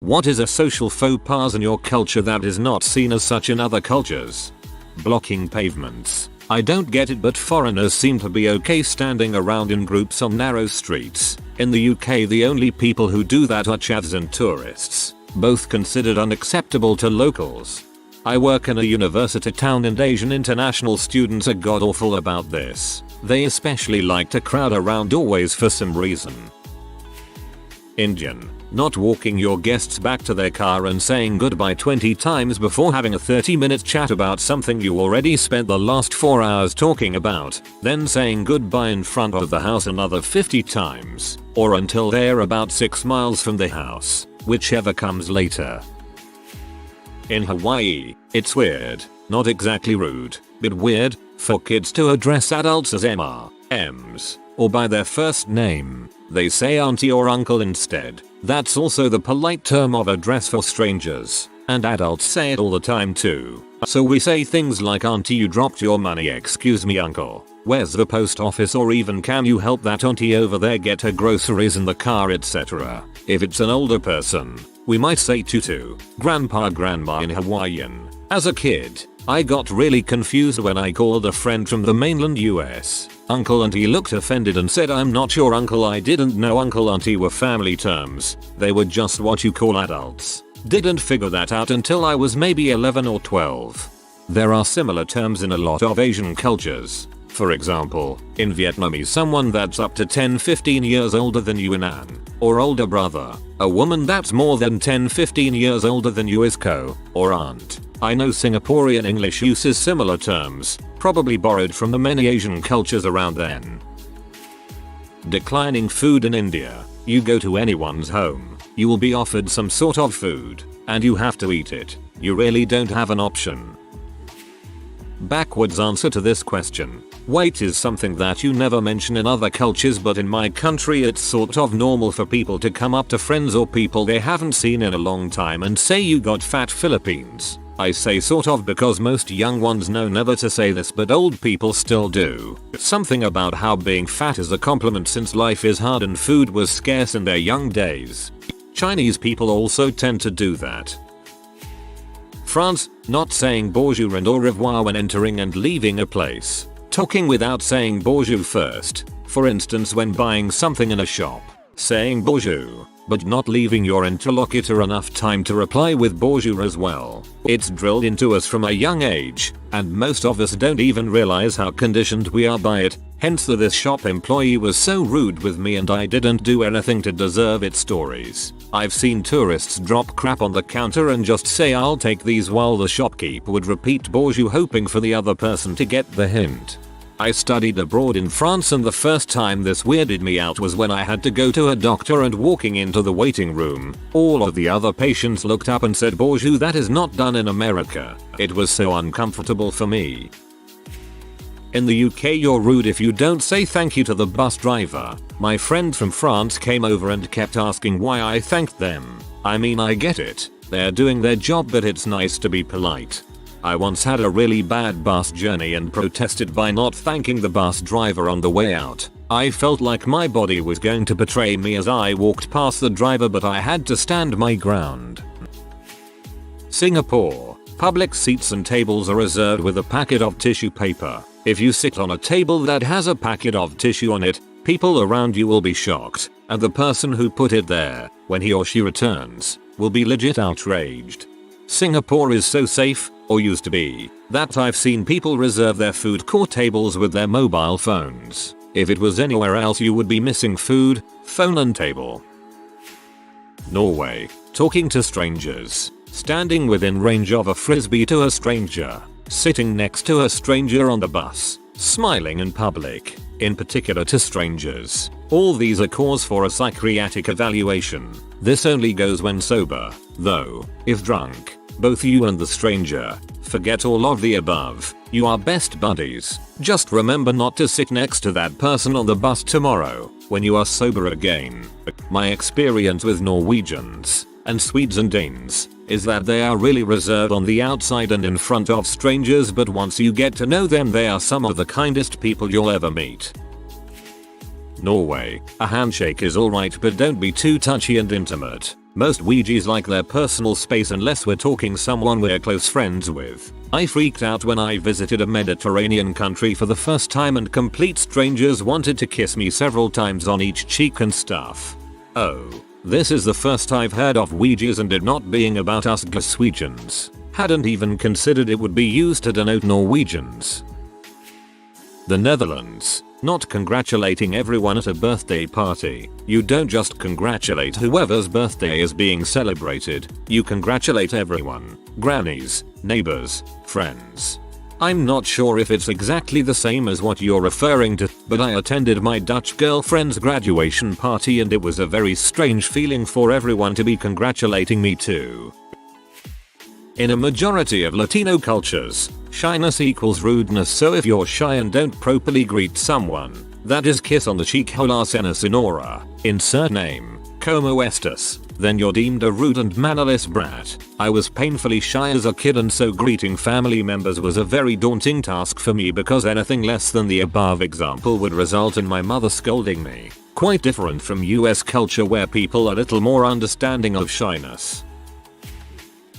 What is a social faux pas in your culture that is not seen as such in other cultures? Blocking pavements. I don't get it, but foreigners seem to be okay standing around in groups on narrow streets. In the UK the only people who do that are chavs and tourists, both considered unacceptable to locals. I work in a university town and Asian international students are god awful about this. They especially like to crowd around doorways for some reason. Indian. Not walking your guests back to their car and saying goodbye 20 times before having a 30-minute chat about something you already spent the last 4 hours talking about, then saying goodbye in front of the house another 50 times, or until they're about 6 miles from the house, whichever comes later. In Hawaii, it's weird, not exactly rude, but weird, for kids to address adults as MR, Ms, or by their first name. They say auntie or uncle instead. That's also the polite term of address for strangers, and adults say it all the time too. So we say things like auntie you dropped your money, excuse me uncle, where's the post office, or even can you help that auntie over there get her groceries in the car, etc. If it's an older person, we might say tutu, grandpa grandma in Hawaiian. As a kid, I got really confused when I called a friend from the mainland US uncle and he looked offended and said I'm not your uncle. I didn't know uncle auntie were family terms, they were just what you call adults. Didn't figure that out until I was maybe 11 or 12. There are similar terms in a lot of Asian cultures. For example, in Vietnamese someone that's up to 10-15 years older than you is an, or older brother. A woman that's more than 10-15 years older than you is ko, or aunt. I know Singaporean English uses similar terms, probably borrowed from the many Asian cultures around then. Declining food in India. You go to anyone's home, you will be offered some sort of food, and you have to eat it. You really don't have an option. Backwards answer to this question. Wait is something that you never mention in other cultures, but in my country it's sort of normal for people to come up to friends or people they haven't seen in a long time and say you got fat Philippines. I say sort of because most young ones know never to say this, but old people still do. Something about how being fat is a compliment since life is hard and food was scarce in their young days. Chinese people also tend to do that. France, not saying bonjour and au revoir when entering and leaving a place. Talking without saying bonjour first. For instance, when buying something in a shop, saying bonjour, but not leaving your interlocutor enough time to reply with bonjour as well. It's drilled into us from a young age, and most of us don't even realize how conditioned we are by it. Hence this shop employee was so rude with me and I didn't do anything to deserve it stories. I've seen tourists drop crap on the counter and just say I'll take these while the shopkeeper would repeat bonjour hoping for the other person to get the hint. I studied abroad in France and the first time this weirded me out was when I had to go to a doctor and walking into the waiting room, all of the other patients looked up and said bonjour. That is not done in America. It was so uncomfortable for me. In the UK you're rude if you don't say thank you to the bus driver. My friend from France came over and kept asking why I thanked them. I mean, I get it, they're doing their job, but it's nice to be polite. I once had a really bad bus journey and protested by not thanking the bus driver on the way out. I felt like my body was going to betray me as I walked past the driver, but I had to stand my ground. Singapore. Public seats and tables are reserved with a packet of tissue paper. If you sit on a table that has a packet of tissue on it, people around you will be shocked, and the person who put it there, when he or she returns, will be legit outraged. Singapore is so safe, or used to be, that I've seen people reserve their food court tables with their mobile phones. If it was anywhere else you would be missing food, phone and table. Norway. Talking to strangers. Standing within range of a frisbee to a stranger. Sitting next to a stranger on the bus. Smiling in public, in particular to strangers. All these are cause for a psychiatric evaluation. This only goes when sober, though. If drunk, both you and the stranger, forget all of the above. You are best buddies. Just remember not to sit next to that person on the bus tomorrow, when you are sober again. My experience with Norwegians, and Swedes and Danes, is that they are really reserved on the outside and in front of strangers, but once you get to know them they are some of the kindest people you'll ever meet. Norway. A handshake is alright, but don't be too touchy and intimate. Most Ouijas like their personal space unless we're talking someone we're close friends with. I freaked out when I visited a Mediterranean country for the first time and complete strangers wanted to kiss me several times on each cheek and stuff. Oh, this is the first I've heard of Ouijas and it not being about us Glaswegians. Hadn't even considered it would be used to denote Norwegians. The Netherlands. Not congratulating everyone at a birthday party. You don't just congratulate whoever's birthday is being celebrated, you congratulate everyone. Grannies, neighbors, friends. I'm not sure if it's exactly the same as what you're referring to, but I attended my Dutch girlfriend's graduation party and it was a very strange feeling for everyone to be congratulating me too. In a majority of Latino cultures, shyness equals rudeness, so if you're shy and don't properly greet someone, that is kiss on the cheek, hola cena sonora, insert name, como estas, then you're deemed a rude and mannerless brat. I was painfully shy as a kid and so greeting family members was a very daunting task for me because anything less than the above example would result in my mother scolding me. Quite different from US culture where people are a little more understanding of shyness.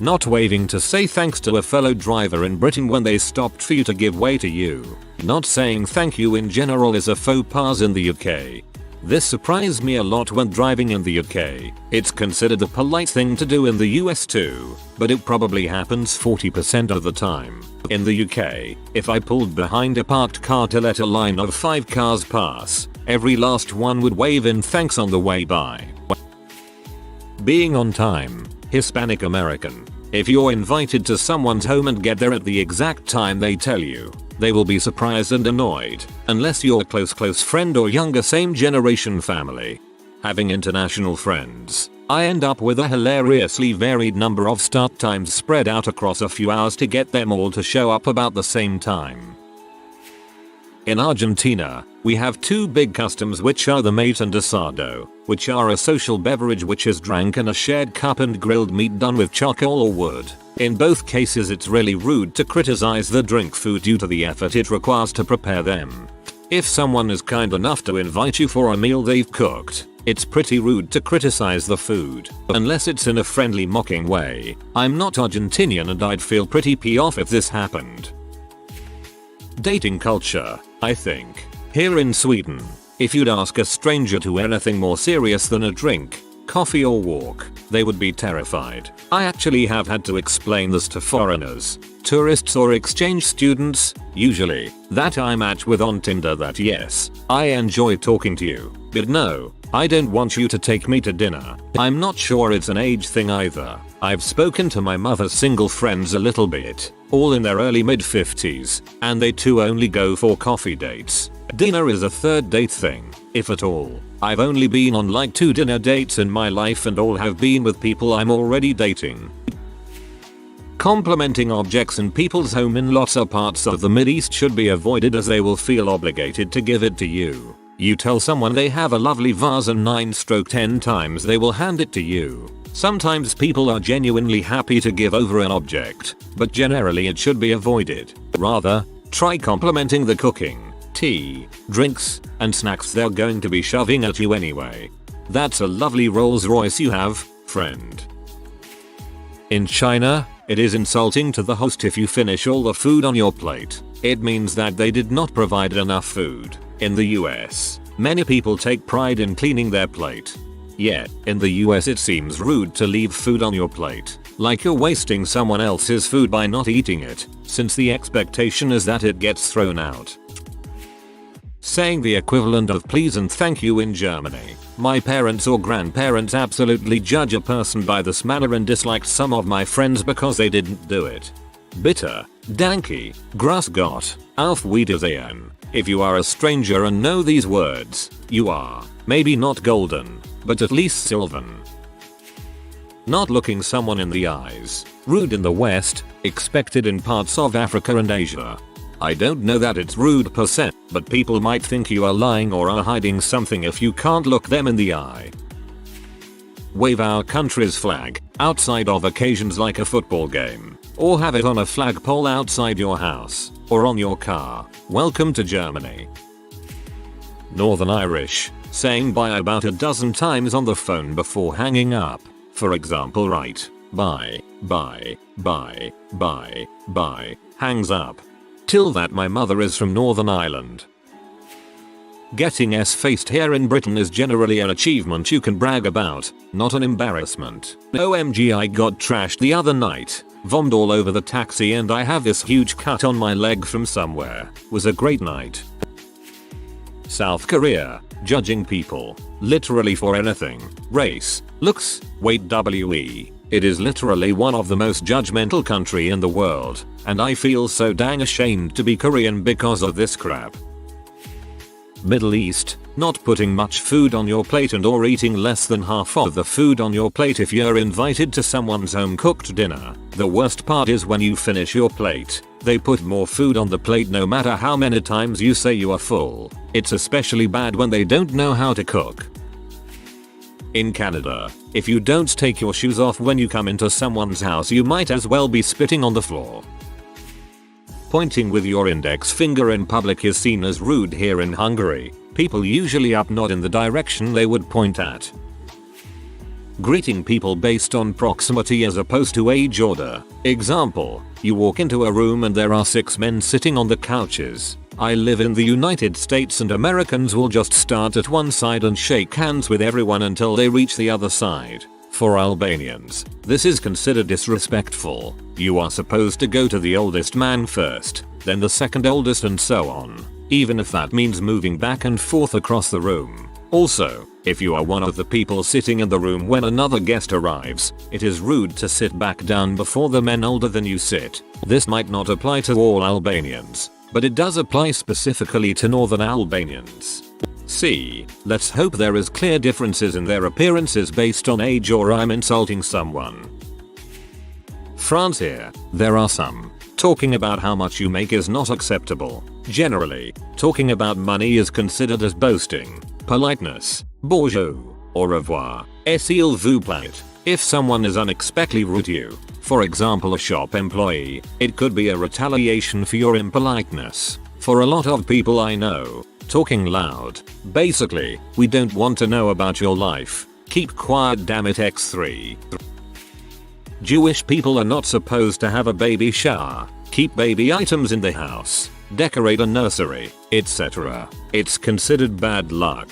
Not waving to say thanks to a fellow driver in Britain when they stopped for you to give way to you. Not saying thank you in general is a faux pas in the UK. This surprised me a lot when driving in the UK. It's considered a polite thing to do in the US too, but it probably happens 40% of the time. In the UK, if I pulled behind a parked car to let a line of 5 cars pass, every last one would wave in thanks on the way by. Being on time. Hispanic American. If you're invited to someone's home and get there at the exact time they tell you, they will be surprised and annoyed, unless you're a close friend or younger same generation family. Having international friends, I end up with a hilariously varied number of start times spread out across a few hours to get them all to show up about the same time. In Argentina, we have two big customs which are the mate and asado, which are a social beverage which is drank in a shared cup, and grilled meat done with charcoal or wood. In both cases it's really rude to criticize the drink food due to the effort it requires to prepare them. If someone is kind enough to invite you for a meal they've cooked, it's pretty rude to criticize the food, unless it's in a friendly mocking way. I'm not Argentinian and I'd feel pretty pissed off if this happened. Dating culture, I think. Here in Sweden, if you'd ask a stranger to anything more serious than a drink, coffee or walk, they would be terrified. I actually have had to explain this to foreigners, tourists or exchange students, usually, that I match with on Tinder, that yes, I enjoy talking to you, but no, I don't want you to take me to dinner. I'm not sure it's an age thing either. I've spoken to my mother's single friends a little bit, all in their early mid-50s, and they too only go for coffee dates. Dinner is a third date thing, if at all. I've only been on like 2 dinner dates in my life and all have been with people I'm already dating. Complimenting objects in people's home in lots of parts of the Mideast should be avoided as they will feel obligated to give it to you. You tell someone they have a lovely vase and 9/10 times they will hand it to you. Sometimes people are genuinely happy to give over an object, but generally it should be avoided. Rather, try complimenting the cooking, tea, drinks, and snacks they're going to be shoving at you anyway. That's a lovely Rolls Royce you have, friend. In China, it is insulting to the host if you finish all the food on your plate. It means that they did not provide enough food. In the US, many people take pride in cleaning their plate. Yet, in the US it seems rude to leave food on your plate, like you're wasting someone else's food by not eating it, since the expectation is that it gets thrown out. Saying the equivalent of please and thank you in Germany. My parents or grandparents absolutely judge a person by this manner and disliked some of my friends because they didn't do it. Bitter, danke, Grüß Gott, auf Wiedersehen. If you are a stranger and know these words, you are, maybe not golden, but at least sylvan. Not looking someone in the eyes. Rude in the West, expected in parts of Africa and Asia. I don't know that it's rude per se, but people might think you are lying or are hiding something if you can't look them in the eye. Wave our country's flag, outside of occasions like a football game, or have it on a flagpole outside your house, or on your car. Welcome to Germany. Northern Irish, saying bye about a dozen times on the phone before hanging up. For example, right, bye, hangs up. Till that my mother is from Northern Ireland. Getting S-faced here in Britain is generally an achievement you can brag about, not an embarrassment. OMG, I got trashed the other night, vommed all over the taxi and I have this huge cut on my leg from somewhere. Was a great night. South Korea, judging people, literally for anything, race, looks, weight, WE. It is literally one of the most judgmental country in the world, and I feel so dang ashamed to be Korean because of this crap. Middle East, not putting much food on your plate and or eating less than half of the food on your plate if you're invited to someone's home cooked dinner. The worst part is when you finish your plate, they put more food on the plate no matter how many times you say you are full. It's especially bad when they don't know how to cook. In Canada, if you don't take your shoes off when you come into someone's house, you might as well be spitting on the floor. Pointing with your index finger in public is seen as rude here in Hungary. People usually up nod in the direction they would point at. Greeting people based on proximity as opposed to age order. Example, you walk into a room and there are 6 men sitting on the couches. I live in the United States and Americans will just start at one side and shake hands with everyone until they reach the other side. For Albanians, this is considered disrespectful. You are supposed to go to the oldest man first, then the second oldest and so on, even if that means moving back and forth across the room. Also, if you are one of the people sitting in the room when another guest arrives, it is rude to sit back down before the men older than you sit. This might not apply to all Albanians, but it does apply specifically to Northern Albanians. C. Let's hope there is clear differences in their appearances based on age or I'm insulting someone. France here, there are some. Talking about how much you make is not acceptable. Generally, talking about money is considered as boasting. Politeness, bonjour, au revoir, s'il vous plaît. If someone is unexpectedly rude to you, for example a shop employee, it could be a retaliation for your impoliteness. For a lot of people I know, talking loud. Basically, we don't want to know about your life. Keep quiet, damn it. X3. Jewish people are not supposed to have a baby shower, keep baby items in the house, decorate a nursery, etc. It's considered bad luck.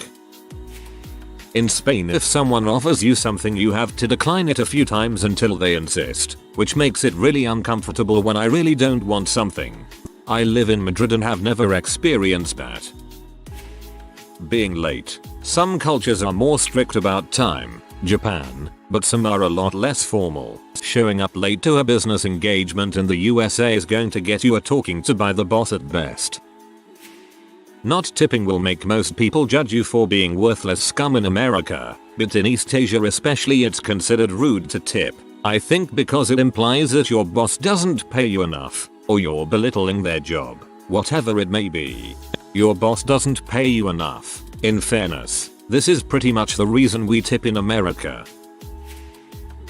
In Spain, if someone offers you something you have to decline it a few times until they insist, which makes it really uncomfortable when I really don't want something. I live in Madrid and have never experienced that. Being late. Some cultures are more strict about time, Japan, but some are a lot less formal. Showing up late to a business engagement in the USA is going to get you a talking to by the boss at best. Not tipping will make most people judge you for being worthless scum in America, but in East Asia especially it's considered rude to tip. I think because it implies that your boss doesn't pay you enough, or you're belittling their job, whatever it may be. Your boss doesn't pay you enough. In fairness, this is pretty much the reason we tip in America.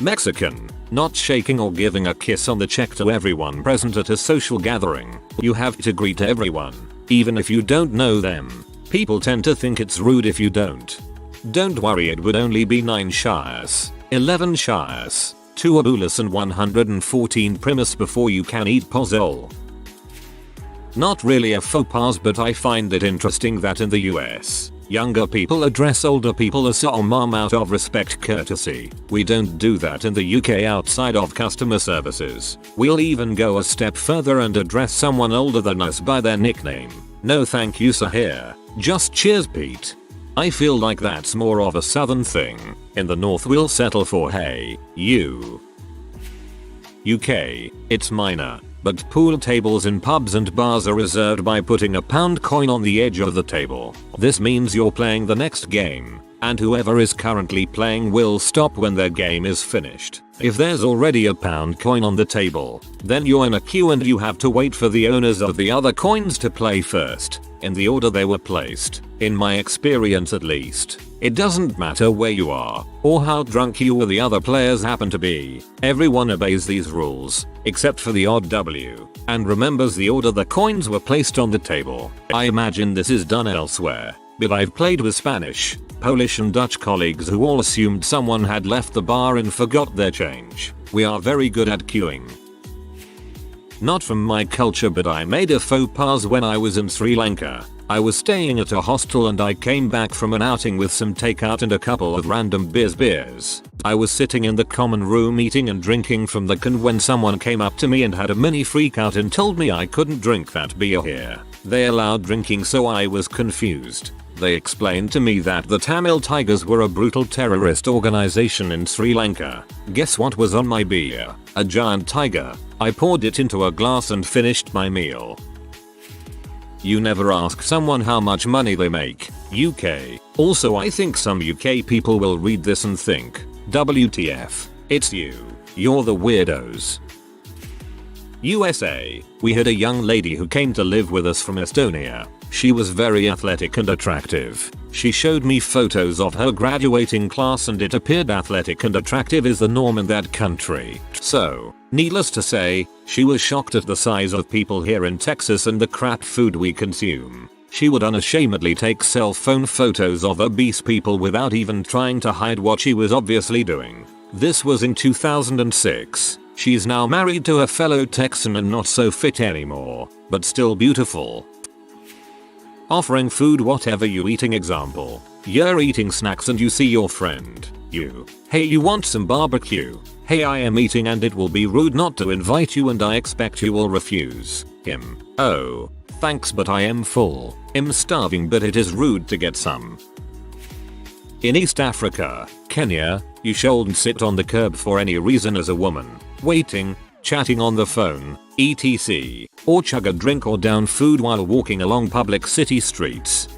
Mexican, not shaking or giving a kiss on the cheek to everyone present at a social gathering. You have to greet everyone, even if you don't know them. People tend to think it's rude if you don't. Don't worry, it would only be 9 shires, 11 shires, 2 abuelas and 114 primus before you can eat pozole. Not really a faux pas, but I find it interesting that in the US, younger people address older people as sir or mom out of respect courtesy. We don't do that in the UK outside of customer services. We'll even go a step further and address someone older than us by their nickname. No thank you sir here, just cheers Pete. I feel like that's more of a southern thing. In the north we'll settle for hey, you. UK, it's minor, but pool tables in pubs and bars are reserved by putting a pound coin on the edge of the table. This means you're playing the next game, and whoever is currently playing will stop when their game is finished. If there's already a pound coin on the table, then you're in a queue and you have to wait for the owners of the other coins to play first, in the order they were placed. In my experience at least, it doesn't matter where you are, or how drunk you or the other players happen to be. Everyone obeys these rules, except for the odd W, and remembers the order the coins were placed on the table. I imagine this is done elsewhere, but I've played with Spanish, Polish and Dutch colleagues who all assumed someone had left the bar and forgot their change. We are very good at queuing. Not from my culture, but I made a faux pas when I was in Sri Lanka. I was staying at a hostel and I came back from an outing with some takeout and a couple of random beers. I was sitting in the common room eating and drinking from the can when someone came up to me and had a mini freak out and told me I couldn't drink that beer here. They allowed drinking, so I was confused. They explained to me that the Tamil Tigers were a brutal terrorist organization in Sri Lanka. Guess what was on my beer? A giant tiger. I poured it into a glass and finished my meal. You never ask someone how much money they make. UK. Also, I think some UK people will read this and think, WTF, it's you. You're the weirdos. USA. We had a young lady who came to live with us from Estonia. She was very athletic and attractive. She showed me photos of her graduating class and it appeared athletic and attractive is the norm in that country. So, needless to say, she was shocked at the size of people here in Texas and the crap food we consume. She would unashamedly take cell phone photos of obese people without even trying to hide what she was obviously doing. This was in 2006. She's now married to a fellow Texan and not so fit anymore, but still beautiful. Offering food whatever you eating. Example. You're eating snacks and you see your friend. Hey, you want some barbecue? Hey, I am eating and it will be rude not to invite you and I expect you will refuse. Him. Oh, thanks but I am full. I'm starving but it is rude to get some. In East Africa, Kenya, you shouldn't sit on the curb for any reason as a woman. Waiting, chatting on the phone, etc. Or chug a drink or down food while walking along public city streets.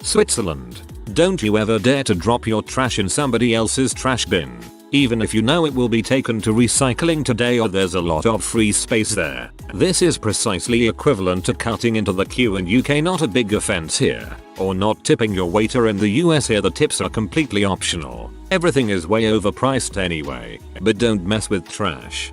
Switzerland. Don't you ever dare to drop your trash in somebody else's trash bin. Even if you know it will be taken to recycling today or there's a lot of free space there. This is precisely equivalent to cutting into the queue in UK, not a big offense here. Or not tipping your waiter in the US. Here the tips are completely optional. Everything is way overpriced anyway. But don't mess with trash.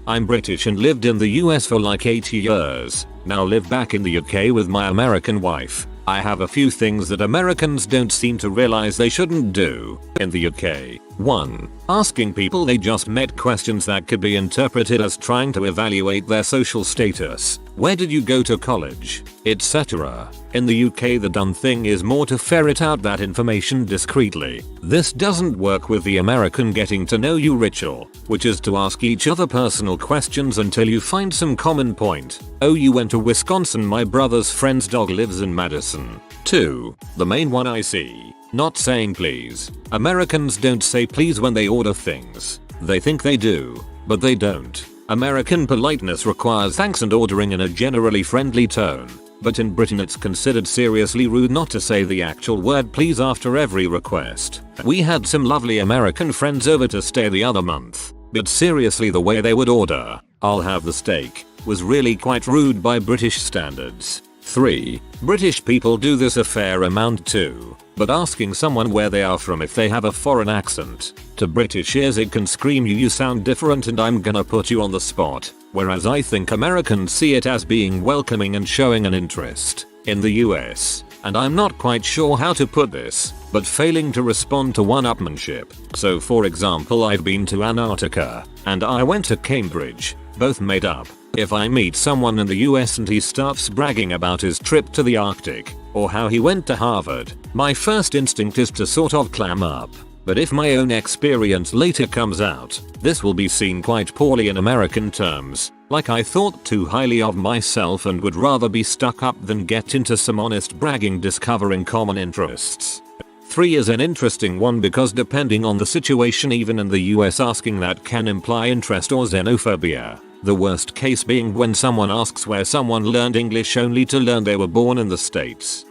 I'm British and lived in the US for like 8 years. Now live back in the UK with my American wife. I have a few things that Americans don't seem to realize they shouldn't do in the UK. 1. Asking people they just met questions that could be interpreted as trying to evaluate their social status. Where did you go to college? Etc. In the UK the done thing is more to ferret out that information discreetly. This doesn't work with the American getting to know you ritual, which is to ask each other personal questions until you find some common point. Oh, you went to Wisconsin, my brother's friend's dog lives in Madison. 2. The main one I see. Not saying please. Americans don't say please when they order things. They think they do, but they don't. American politeness requires thanks and ordering in a generally friendly tone. But in Britain it's considered seriously rude not to say the actual word please after every request. We had some lovely American friends over to stay the other month, but seriously the way they would order, "I'll have the steak," was really quite rude by British standards. 3. British people do this a fair amount too, but asking someone where they are from if they have a foreign accent. To British ears it can scream you sound different and I'm gonna put you on the spot, whereas I think Americans see it as being welcoming and showing an interest. In the US, and I'm not quite sure how to put this, but failing to respond to one-upmanship. So for example, I've been to Antarctica, and I went to Cambridge, both made up. If I meet someone in the US and he starts bragging about his trip to the Arctic, or how he went to Harvard, my first instinct is to sort of clam up. But if my own experience later comes out, this will be seen quite poorly in American terms, like I thought too highly of myself and would rather be stuck up than get into some honest bragging discovering common interests. 3 is an interesting one because depending on the situation, even in the US, asking that can imply interest or xenophobia. The worst case being when someone asks where someone learned English only to learn they were born in the States.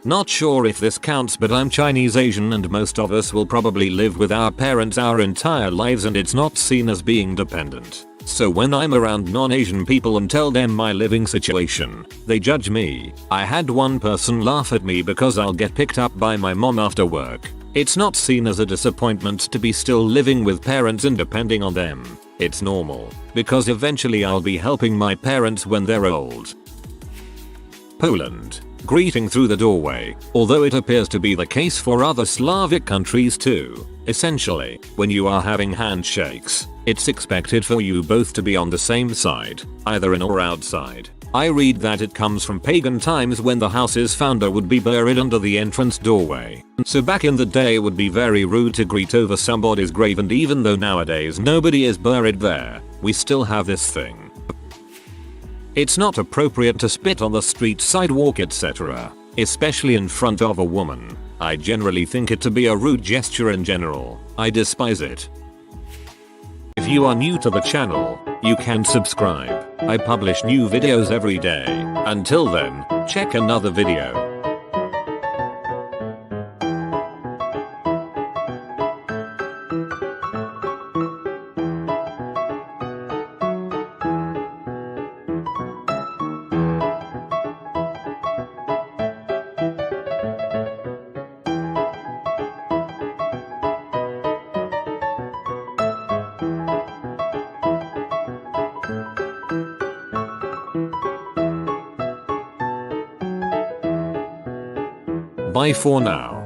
Not sure if this counts, but I'm Chinese Asian and most of us will probably live with our parents our entire lives and it's not seen as being dependent. So when I'm around non-Asian people and tell them my living situation, they judge me. I had one person laugh at me because I'll get picked up by my mom after work. It's not seen as a disappointment to be still living with parents and depending on them. It's normal, because eventually I'll be helping my parents when they're old. Poland. Greeting through the doorway, although it appears to be the case for other Slavic countries too. Essentially, when you are having handshakes, it's expected for you both to be on the same side, either in or outside. I read that it comes from pagan times when the house's founder would be buried under the entrance doorway. So back in the day it would be very rude to greet over somebody's grave, and even though nowadays nobody is buried there, we still have this thing. It's not appropriate to spit on the street, sidewalk, etc., especially in front of a woman. I generally think it to be a rude gesture in general. I despise it. If you are new to the channel, you can subscribe. I publish new videos every day. Until then, check another video. Bye for now.